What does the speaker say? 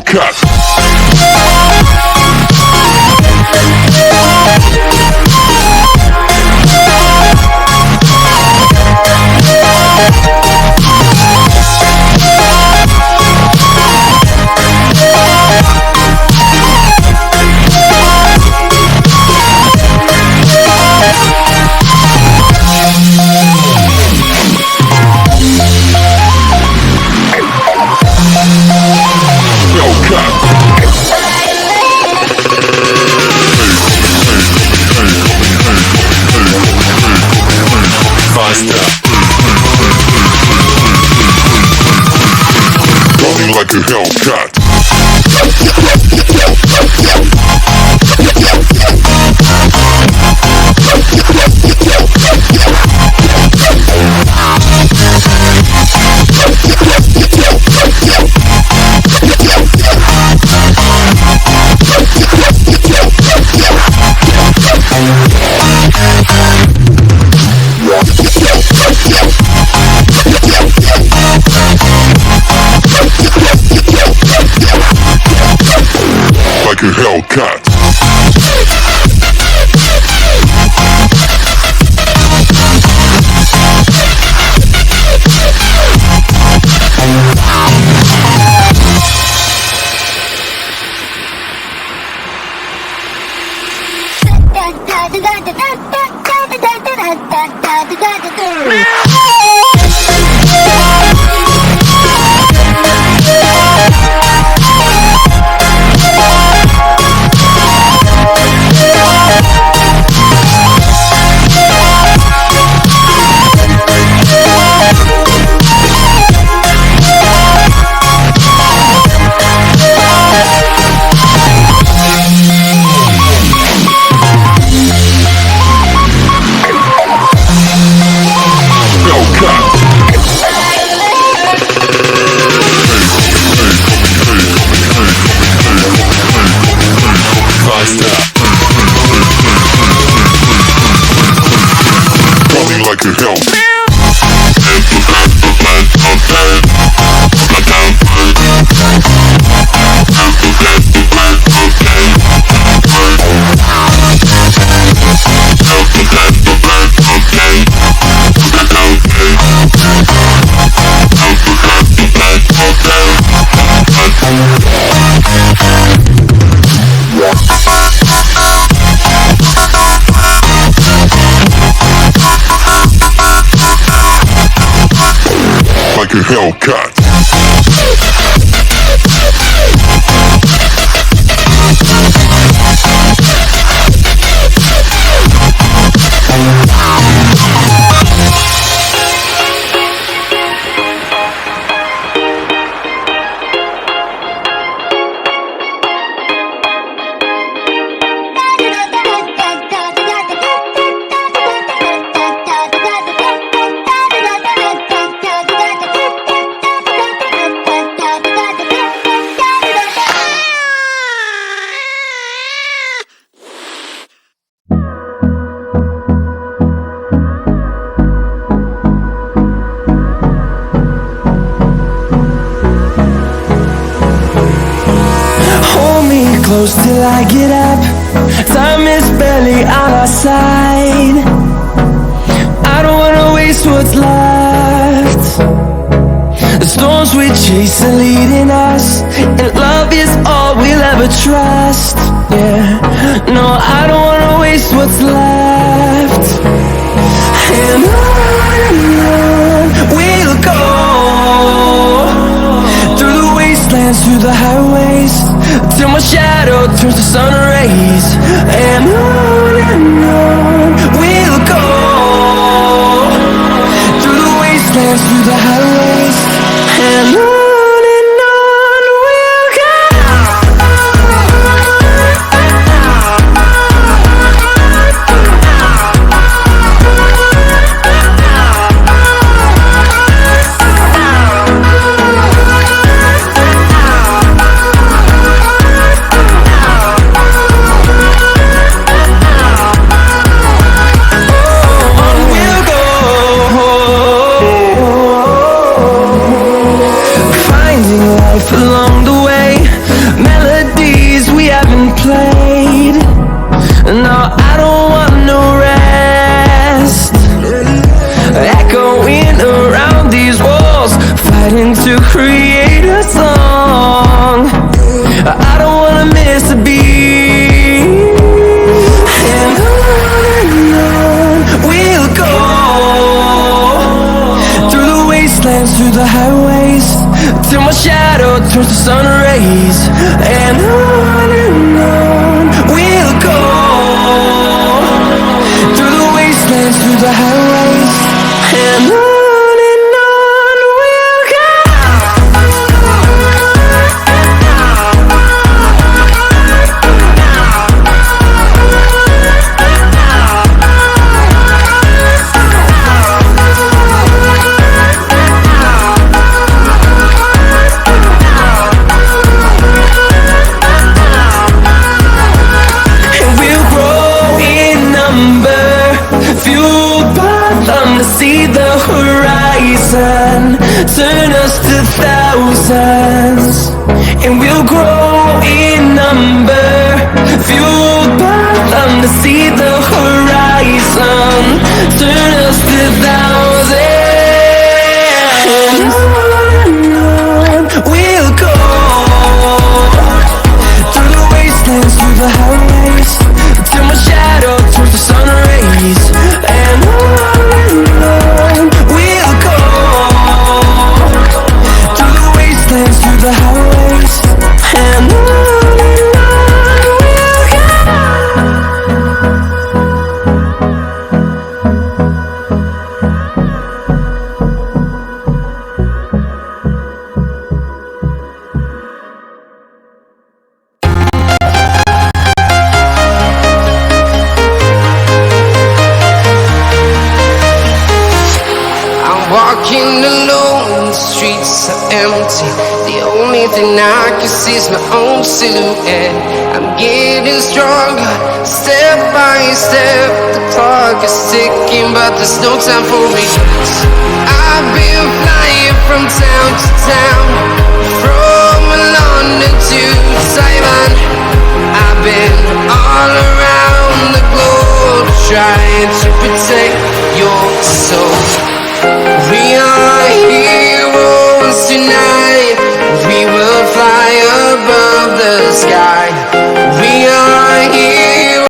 Hellcat. Running like a Hellcat. Like a Hellcat. Running like a Hellcat. Like a Hellcat. Close till I get up. Time is barely on our side. I don't wanna waste what's left. The storms we chase are leading us, and love is all we'll ever trust. Yeah, no, I don't wanna waste what's left. And on we'll go, through the wastelands, through the highways, till my shadow turns to sun rays. And on we'll go, through the wastelands, through the highways, and on we'll go. towards the sun rays. And on we'll go, through the wastelands, through the highways. And on we'll go. See the horizon, turn us to thousands, and we'll grow in number, fueled by them to see the horizon, turn us to thousands. And on we'll go, through the wastelands, through the highways, till my shadow towards the sun rays. And on we'll go, through the wastelands, through the highways. And on we'll walking alone, the streets are empty. The only thing I can see is my own silhouette. I'm getting stronger, step by step. The clock is ticking, but there's no time for me. I've been flying from town to town, from London to Taiwan. I've been all around the globe, trying to protect your soul. We are heroes tonight. We will fly above the sky.